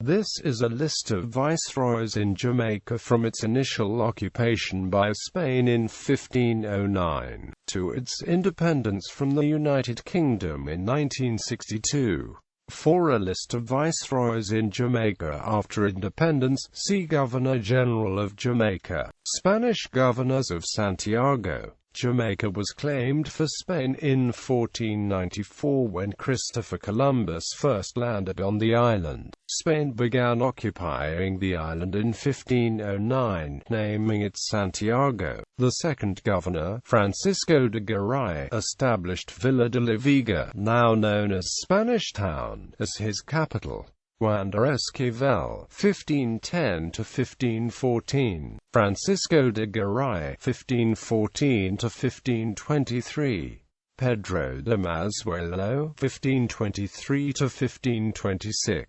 This is a list of viceroys in Jamaica from its initial occupation by Spain in 1509, to its independence from the United Kingdom in 1962. For a list of viceroys in Jamaica after independence, see Governor-General of Jamaica. Spanish governors of Santiago. Jamaica was claimed for Spain in 1494 when Christopher Columbus first landed on the island. Spain began occupying the island in 1509, naming it Santiago. The second governor, Francisco de Goraya, established Villa de la Vega, now known as Spanish Town, as his capital. Juan de Esquivel, 1510–1514, Francisco de Goraya, 1514–1523, Pedro de Mazuelo, 1523–1526,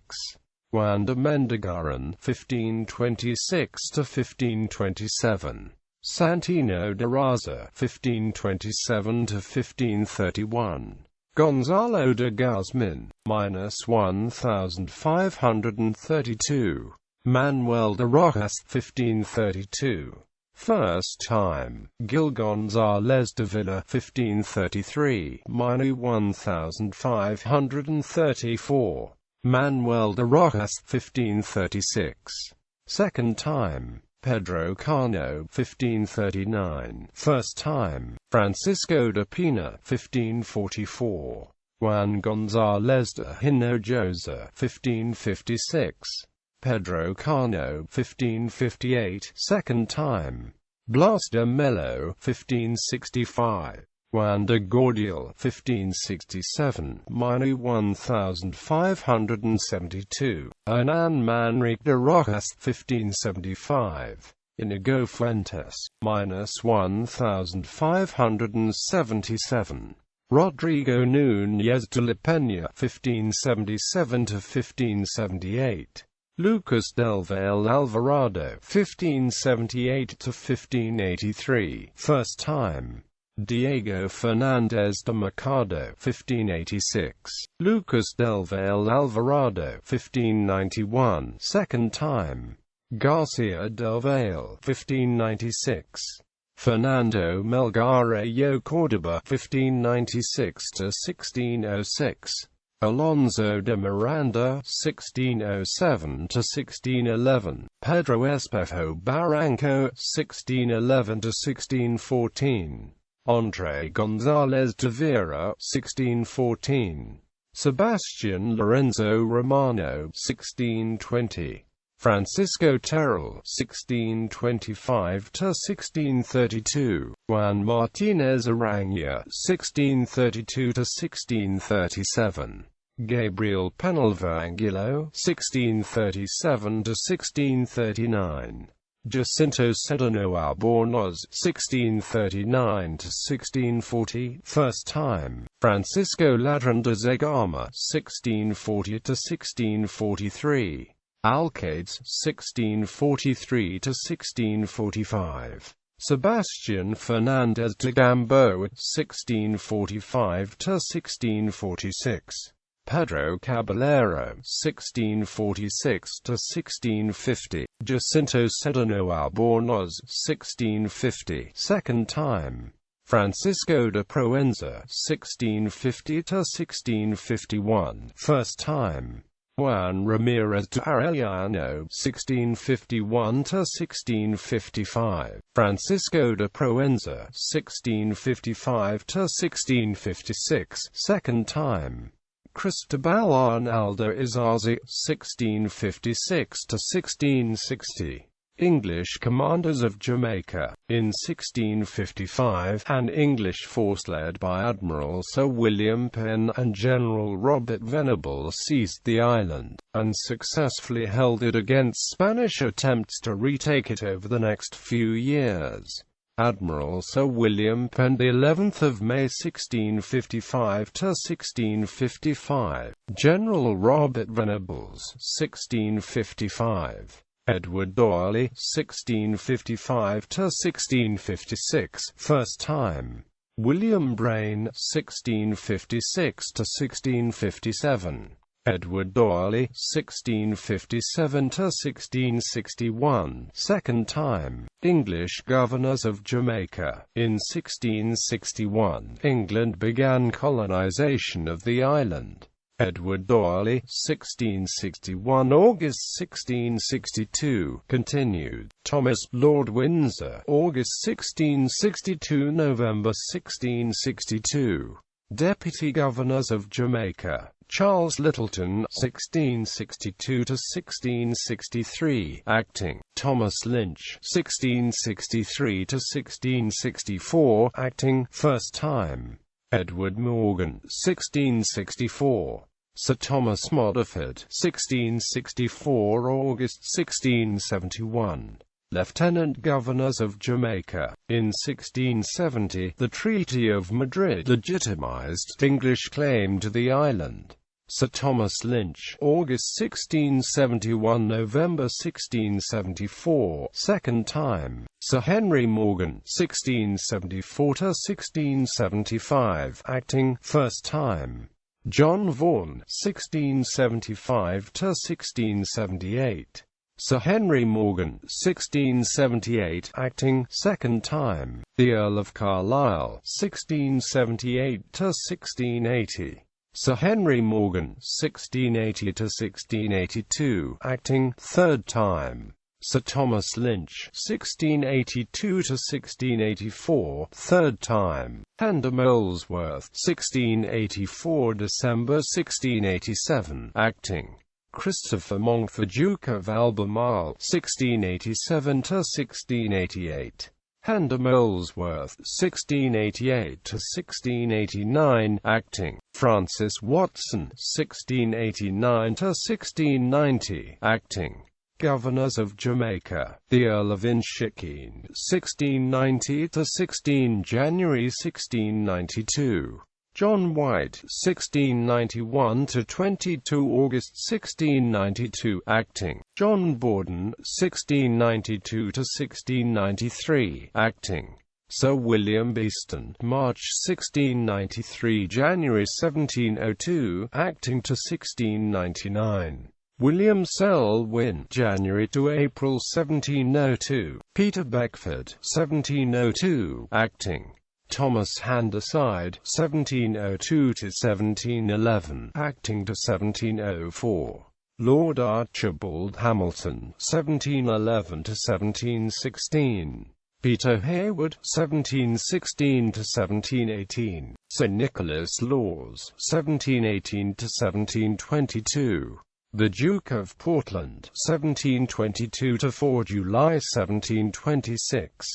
Juan de Mendigaran, 1526–1527, Santino de Raza, 1527–1531. Gonzalo de Guzman, -1532. Manuel de Rojas, 1532. First time. Gil González de Villa, 1533, -1534. Manuel de Rojas, 1536. Second time. Pedro Cano, 1539. First time. Francisco de Pina, 1544. Juan González de Hinojosa, 1556. Pedro Cano, 1558. Second time. Blas de Mello, 1565. Juan de Gordial, 1567, -1572. Hernan Manrique de Rojas, 1575. Inigo Fuentes, -1577. Rodrigo Núñez de la Peña, 1577–1578. Lucas del Valle Alvarado, 1578–1583. First time. Diego Fernández de Mercado, 1586. Lucas del Valle Alvarado, 1591. Second time. Garcia del Valle, 1596. Fernando Melgarejo Córdoba, 1596–1606. Alonso de Miranda, 1607–1611. Pedro Espejo Barranco, 1611–1614. Andre González de Vera, 1614. Sebastián Lorenzo Romano, 1620. Francisco Terrell, 1625–1632. Juan Martínez Aranya, 1632–1637. Gabriel Penalva-Anguilo, 1637–1639. Jacinto Sedano Albornoz, 1639–1640. First time. Francisco Ladrón de Zegama, 1640–1643. Alcades, 1643–1645. Sebastián Fernández de Gamboa, 1645–1646. Pedro Caballero, 1646–1650. Jacinto Sedano Albornoz, 1650. Second time. Francisco de Proenza, 1650–1651. First time. Juan Ramírez de Arellano, 1651–1655. Francisco de Proenza, 1655–1656. Second time. Cristobal Arnaldo Izazi, 1656–1660. English commanders of Jamaica. In 1655, an English force led by Admiral Sir William Penn and General Robert Venable seized the island, and successfully held it against Spanish attempts to retake it over the next few years. Admiral Sir William Penn, the 11th of May 1655–1655. General Robert Venables, 1655. Edward Doyle, 1655–1656. First time. William Brain, 1656–1657. Edward Doyle, 1657–1661, second time. English governors of Jamaica. In 1661, England began colonization of the island. Edward Doyle, 1661 August 1662, continued. Thomas Lord Windsor, August 1662 November 1662. Deputy Governors of Jamaica. Charles Littleton, 1662–1663, acting. Thomas Lynch, 1663–1664, acting, first time. Edward Morgan, 1664. Sir Thomas Modiford, 1664 August 1671. Lieutenant Governors of Jamaica. In 1670, the Treaty of Madrid legitimized English claim to the island. Sir Thomas Lynch, August 1671 November 1674, second time. Sir Henry Morgan, 1674–1675, acting, first time. John Vaughan, 1675–1678. Sir Henry Morgan, 1678, acting, second time. The Earl of Carlisle, 1678–1680. Sir Henry Morgan, 1680–1682, acting, third time. Sir Thomas Lynch, 1682–1684, third time. Handel Molesworth, 1684 December 1687, acting. Christopher Monkford, Duke of Albemarle, 1687–1688. Handel Molesworth, 1688–1689, acting. Francis Watson, 1689–1690, acting. Governors of Jamaica. The Earl of Inchiquin, 1690–16 January 1692. John White, 1691–22 August 1692, acting. John Borden, 1692–1693, acting. Sir William Beeston, March 1693 January 1702, acting to 1699. William Selwyn, January to April 1702. Peter Beckford, 1702, acting. Thomas Handyside, 1702–1711, acting to 1704. Lord Archibald Hamilton, 1711–1716. Peter Hayward, 1716–1718. Sir Nicholas Laws, 1718–1722. The Duke of Portland, 1722–4 July 1726.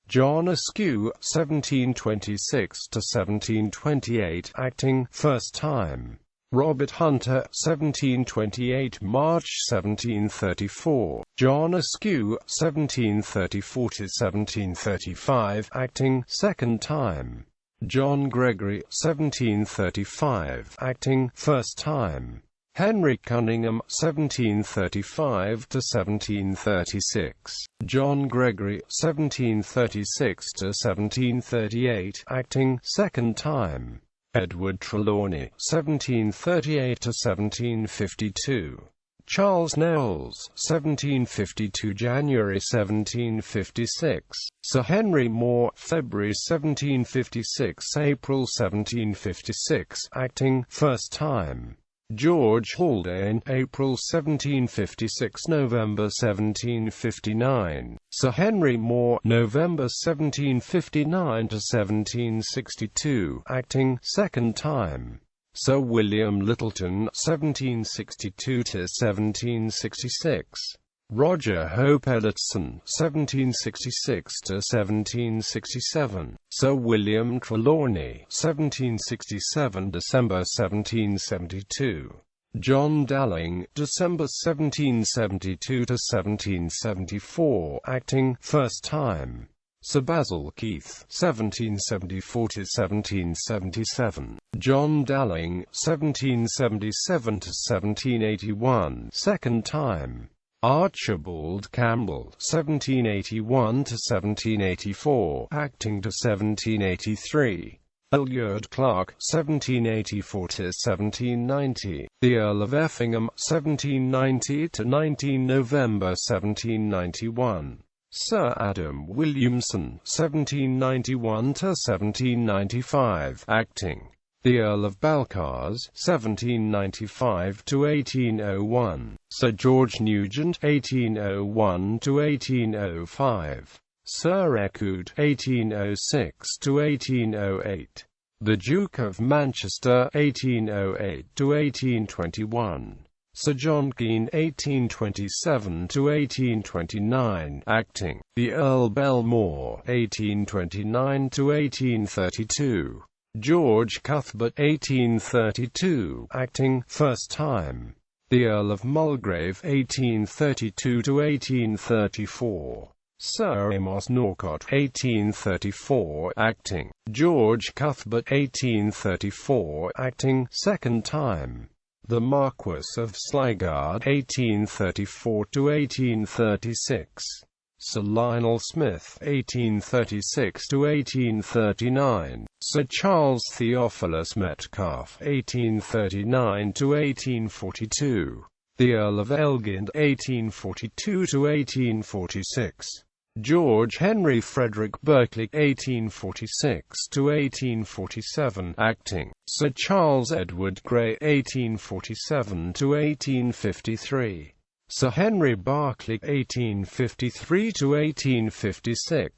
John Askew, 1726–1728, acting, first time. Robert Hunter, 1728 March 1734. John Askew, 1734–1735, acting, second time. John Gregory, 1735, acting, first time. Henry Cunningham, 1735–1736. John Gregory, 1736–1738, acting, second time. Edward Trelawney, 1738–1752. Charles Knowles, 1752 January 1756. Sir Henry Moore, February 1756 April 1756, acting, first time. George Haldane, April 1756 November 1759. Sir Henry Moore, November 1759–1762, acting, second time. Sir William Littleton, 1762–1766. Roger Hope Edison, 1766–1767. Sir William Trelawney, 1767 December 1772. John Dalling, December 1772–1774, acting, first time. Sir Basil Keith, 1774–1777. John Dalling, 1777–1781, second time. Archibald Campbell, 1781–1784, acting to 1783. Elliotte Clark, 1784–1790, the Earl of Effingham, 1790–19 November 1791. Sir Adam Williamson, 1791–1795, acting. The Earl of Balcarres, 1795–1801. Sir George Nugent, 1801–1805. Sir Eckhout, 1806–1808. The Duke of Manchester, 1808–1821. Sir John Keane, 1827–1829, acting. The Earl Belmore, 1829–1832. George Cuthbert, 1832, acting, first time. The Earl of Mulgrave, 1832–1834. Sir Amos Norcott, 1834, acting. George Cuthbert, 1834, acting, second time. The Marquess of Sligard, 1834–1836. Sir Lionel Smith, 1836–1839. Sir Charles Theophilus Metcalfe, 1839–1842. The Earl of Elgin, 1842–1846. George Henry Frederick Berkeley, 1846–1847, acting. Sir Charles Edward Grey, 1847–1853. Sir Henry Berkeley, 1853–1856.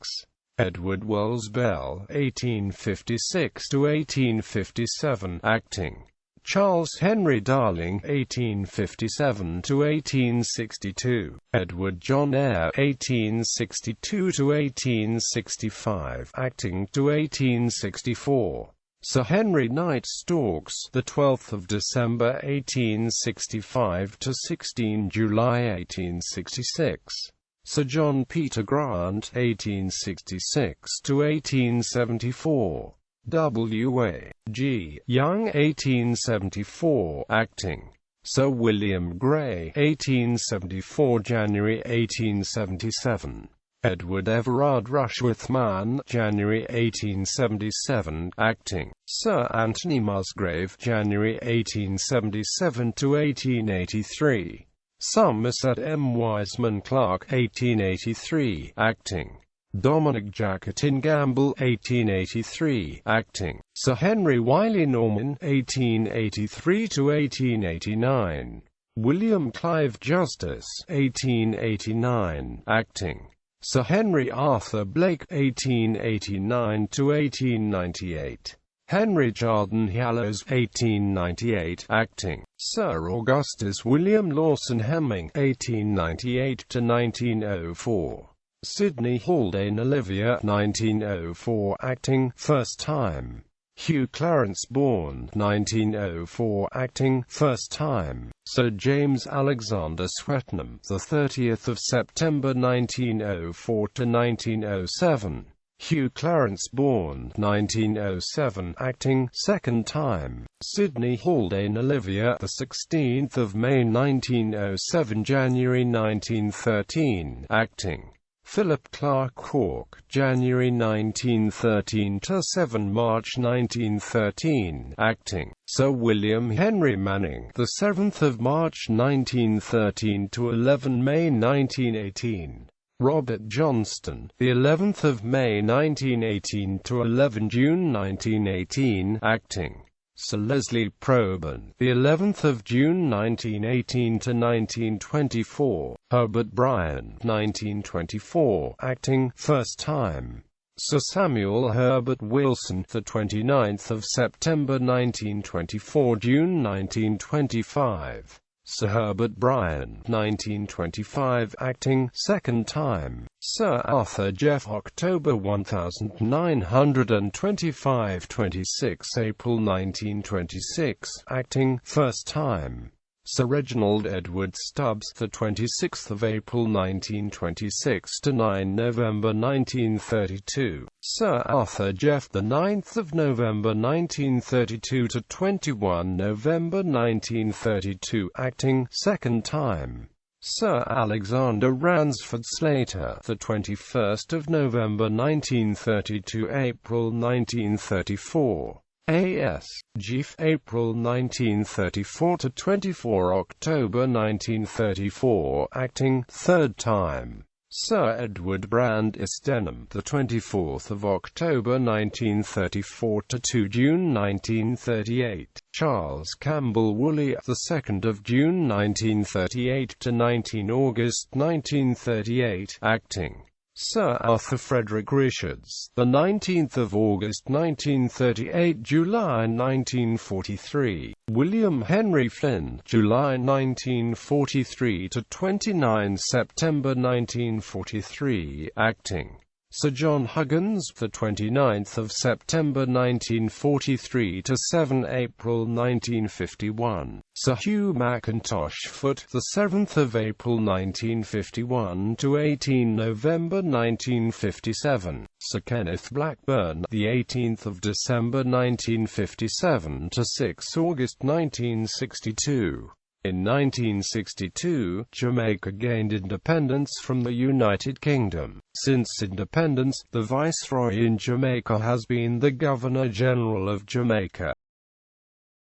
Edward Wells Bell, 1856–1857, acting. Charles Henry Darling, 1857–1862. Edward John Eyre, 1862–1865, acting to 1864. Sir Henry Knight Storks, the 12th of December 1865 to 16 July 1866. Sir John Peter Grant, 1866 to 1874. W.A. G. Young, 1874, acting. Sir William Grey, 1874 January 1877. Edward Everard Rushworth-Mann, January 1877, acting. Sir Anthony Musgrave, January 1877 to 1883. Somerset M. Wiseman Clark, 1883, acting. Dominic Jacketin Gamble, 1883, acting. Sir Henry Wiley Norman, 1883 to 1889. William Clive Justice, 1889, acting. Sir Henry Arthur Blake, 1889 to 1898. Henry Jardine Hallows, 1898, acting. Sir Augustus William Lawson Hemming, 1898 to 1904. Sidney Haldane Olivia, 1904, acting, first time. Hugh Clarence Bourne, 1904, acting, first time. Sir James Alexander Swetnam, the 30th of September 1904 to 1907. Hugh Clarence Bourne, 1907, acting, second time. Sidney Haldane Olivia, the 16th of May 1907, January 1913, acting. Philip Clark Hawke, January 1913 to 7 March 1913, acting. Sir William Henry Manning, the 7th of March 1913 to 11 May 1918. Robert Johnston, the 11th of May 1918 to 11 June 1918, acting. Sir Leslie Proban, the 11th of June 1918 to 1924. Herbert Bryan, 1924, acting, first time. Sir Samuel Herbert Wilson, the 29th of September 1924, June 1925. Sir Herbert Bryan, 1925, acting, second time. Sir Arthur Jeff, October 1925, 26 April 1926, acting, first time. Sir Reginald Edward Stubbs, the 26th of April 1926 to 9 November 1932. Sir Arthur Jeff, the 9th of November 1932 to 21 November 1932, acting, second time. Sir Alexander Ransford Slater, the 21st of November 1930 to April 1934. A.S. Chief April 1934 to 24 October 1934. Acting, third time. Sir Edward Brandis Denham, the 24th of October 1934 to 2 June 1938. Charles Campbell Woolley, the 2nd of June 1938 to 19 August 1938. Acting. Sir Arthur Frederick Richards, the 19th of August 1938, July 1943. William Henry Flynn, July 1943 to 29 September 1943. Acting. Sir John Huggins, the 29th of September 1943 to 7 April 1951. Sir Hugh Mackintosh Foote, the 7th of April 1951 to 18 November 1957. Sir Kenneth Blackburn, the 18th of December 1957 to 6 August 1962. In 1962, Jamaica gained independence from the United Kingdom. Since independence, the Viceroy in Jamaica has been the Governor-General of Jamaica.